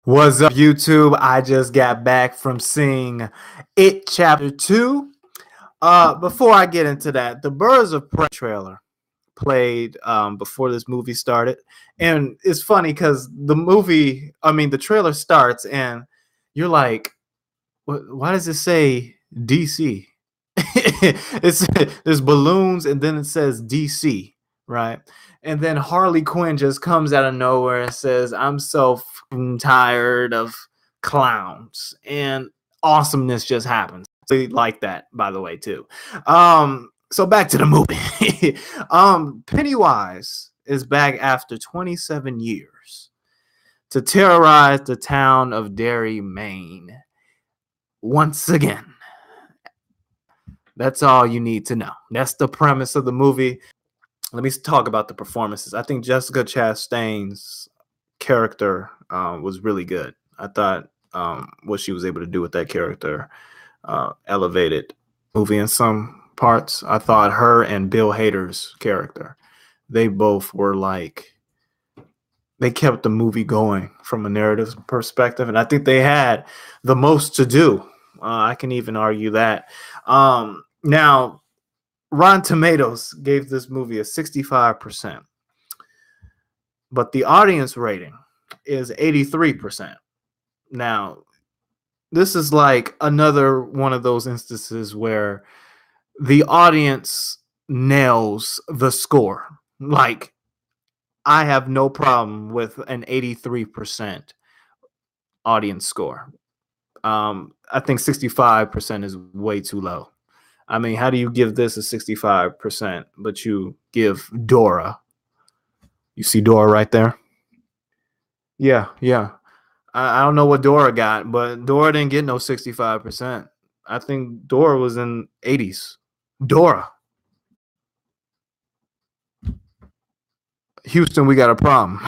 What's up, YouTube? I just got back from seeing It Chapter 2. Before I get into that, the Birds of Prey trailer played before this movie started. And it's funny because the trailer starts and you're like, why does it say DC? There's balloons and then it says DC, right? And then Harley Quinn just comes out of nowhere and says, I'm so tired of clowns. And awesomeness just happens. So like that, by the way, too. So back to the movie. Pennywise is back after 27 years to terrorize the town of Derry, Maine. Once again. That's all you need to know. That's the premise of the movie. Let me talk about the performances. I think Jessica Chastain's character was really good. I thought what she was able to do with that character elevated the movie in some parts. I thought her and Bill Hader's character, they both were like, they kept the movie going from a narrative perspective. And I think they had the most to do. I can even argue that. Now, Rotten Tomatoes gave this movie a 65%, but the audience rating is 83%. Now, this is like another one of those instances where the audience nails the score. Like, I have no problem with an 83% audience score. I think 65% is way too low. I mean, how do you give this a 65%, but you give Dora? You see Dora right there? Yeah. I don't know what Dora got, but Dora didn't get no 65%. I think Dora was in 80s. Dora. Houston, we got a problem.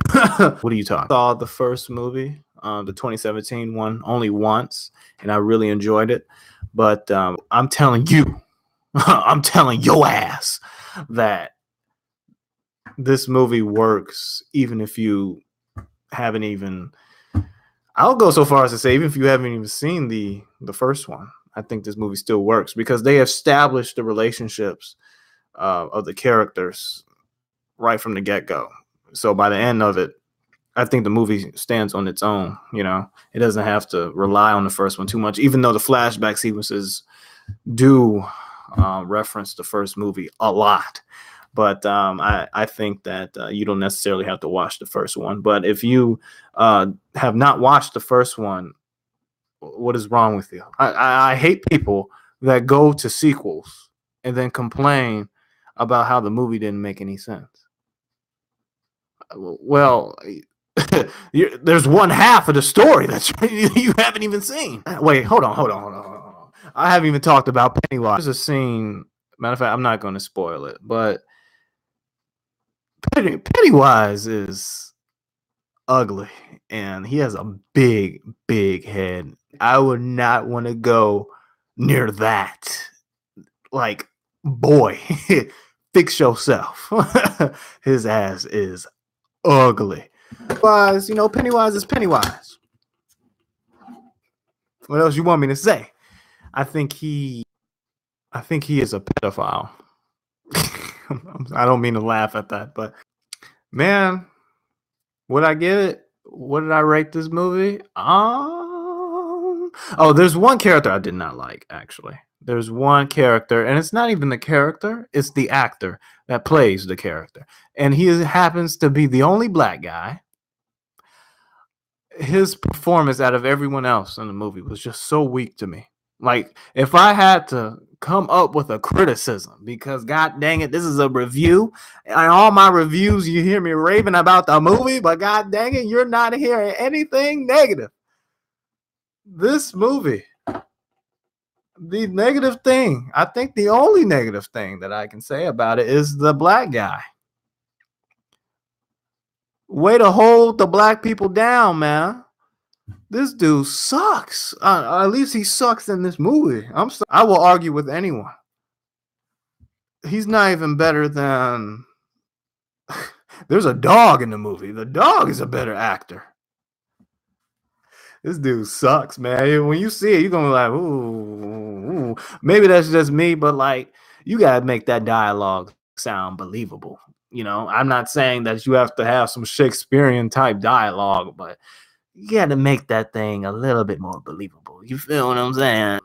What are you talking? I saw the first movie, the 2017 one, only once, and I really enjoyed it. But I'm telling you, I'm telling your ass that this movie works even if you haven't even, I'll go so far as to say, even if you haven't even seen the first one, I think this movie still works because they established the relationships of the characters right from the get-go. So by the end of it, I think the movie stands on its own. You know, it doesn't have to rely on the first one too much, even though the flashback sequences do reference the first movie a lot. But I think that you don't necessarily have to watch the first one. But if you have not watched the first one, what is wrong with you? I hate people that go to sequels and then complain about how the movie didn't make any sense. Well, there's one half of the story that you haven't even seen. Wait, hold on. I haven't even talked about Pennywise. There's a scene, matter of fact, I'm not going to spoil it, but Pennywise is ugly and he has a big head. I would not want to go near that. Like, boy, fix yourself. His ass is ugly. Pennywise, Pennywise is Pennywise. What else you want me to say? I think he is a pedophile. I don't mean to laugh at that, but man, would I get it? What did I rate this movie? There's one character I did not like, actually. There's one character, and it's not even the character, it's the actor that plays the character. And he happens to be the only black guy. His performance out of everyone else in the movie was just so weak to me. Like, if I had to come up with a criticism, because god dang it, this is a review, and all my reviews you hear me raving about the movie, but god dang it, you're not hearing anything negative. This movie, the negative thing, I think the only negative thing that I can say about it is the black guy. Way to hold the black people down, man. This dude sucks. At least he sucks in this movie. I will argue with anyone. He's not even better than... There's a dog in the movie. The dog is a better actor. This dude sucks, man. When you see it, you're gonna be like, ooh, ooh. Maybe that's just me, but like, you gotta make that dialogue sound believable. You know, I'm not saying that you have to have some Shakespearean type dialogue, but you gotta make that thing a little bit more believable. You feel what I'm saying?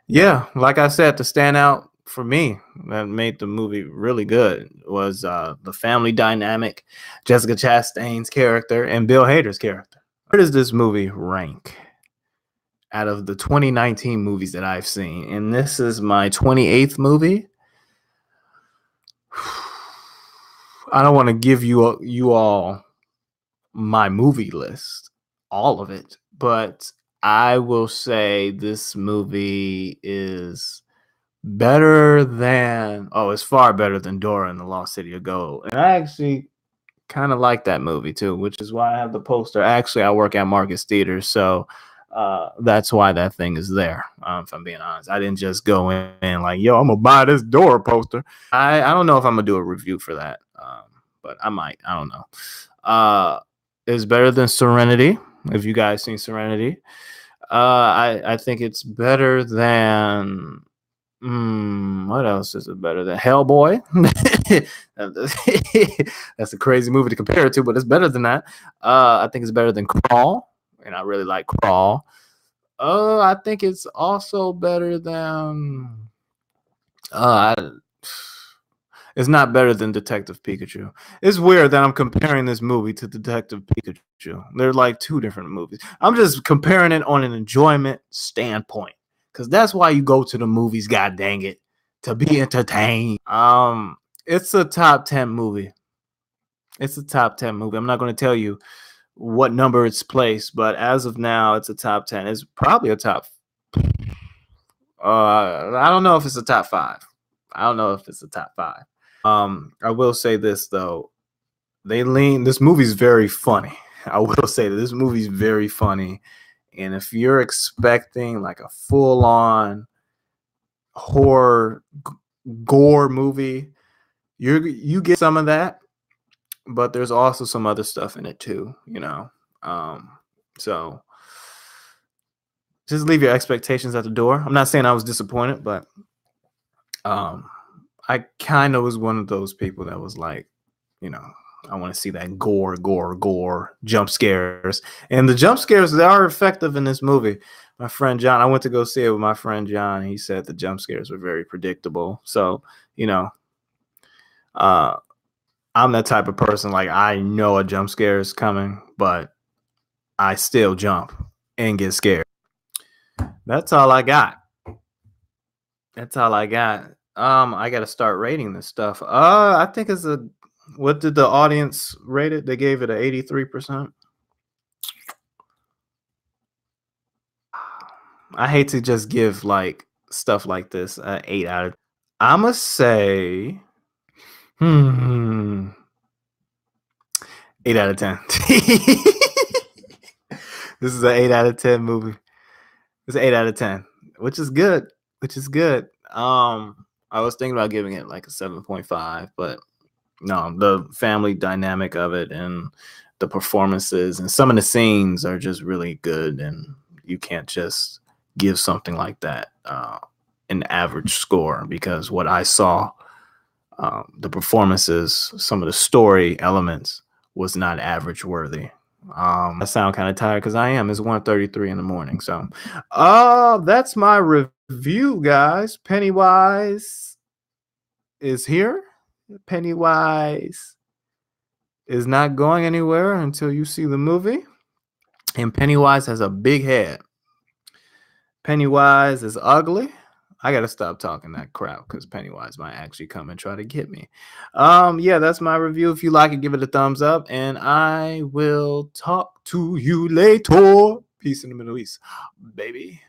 Yeah, like I said, the standout for me that made the movie really good was the family dynamic, Jessica Chastain's character, and Bill Hader's character. Where does this movie rank out of the 2019 movies that I've seen? And this is my 28th movie. I don't want to give you all my movie list, all of it, but I will say this movie is better than it's far better than Dora and the Lost City of Gold. And I actually kind of like that movie too, which is why I have the poster. Actually, I work at Marcus Theater, so that's why that thing is there. If I'm being honest, I didn't just go in like, yo, I'm gonna buy this Dora poster. I don't know if I'm gonna do a review for that, but I might. I don't know. It's better than Serenity. If you guys seen Serenity, I think it's better than. What else is it better than Hellboy? That's a crazy movie to compare it to, but it's better than that. I think it's better than Crawl, and I really like Crawl. I think it's also better than. It's not better than Detective Pikachu. It's weird that I'm comparing this movie to Detective Pikachu. They're like two different movies. I'm just comparing it on an enjoyment standpoint. Because that's why you go to the movies, god dang it, to be entertained. It's a top 10 movie. It's a top 10 movie. I'm not going to tell you what number it's placed, but as of now, it's a top 10. It's probably a top. I don't know if it's a top 5. I don't know if it's a top 5. I will say this though. This movie's very funny. I will say that this movie's very funny. And if you're expecting like a full-on horror gore movie, you get some of that, but there's also some other stuff in it too, you know. So just leave your expectations at the door. I'm not saying I was disappointed, but I kind of was one of those people that was like, you know, I want to see that gore, jump scares. And the jump scares, they are effective in this movie. My friend John, I went to go see it with my friend John. He said the jump scares were very predictable. So, you know, I'm that type of person. Like, I know a jump scare is coming, but I still jump and get scared. That's all I got. That's all I got. I got to start rating this stuff. I think it's what did the audience rate it? They gave it an 83%. I hate to just give like stuff like this 8 out of. I'ma say, 8 out of 10. This is an 8 out of 10 movie. It's an 8 out of 10, which is good. I was thinking about giving it like a 7.5, but no, the family dynamic of it and the performances and some of the scenes are just really good, and you can't just give something like that an average score, because what I saw, the performances, some of the story elements was not average worthy. I sound kind of tired because I am. It's 1:33 in the morning. So that's my review, guys. Pennywise is here. Pennywise is not going anywhere until you see the movie. And Pennywise has a big head. Pennywise is ugly. I gotta stop talking that crap because Pennywise might actually come and try to get me. Yeah, that's my review. If you like it, give it a thumbs up, and I will talk to you later. Peace in the Middle East, baby.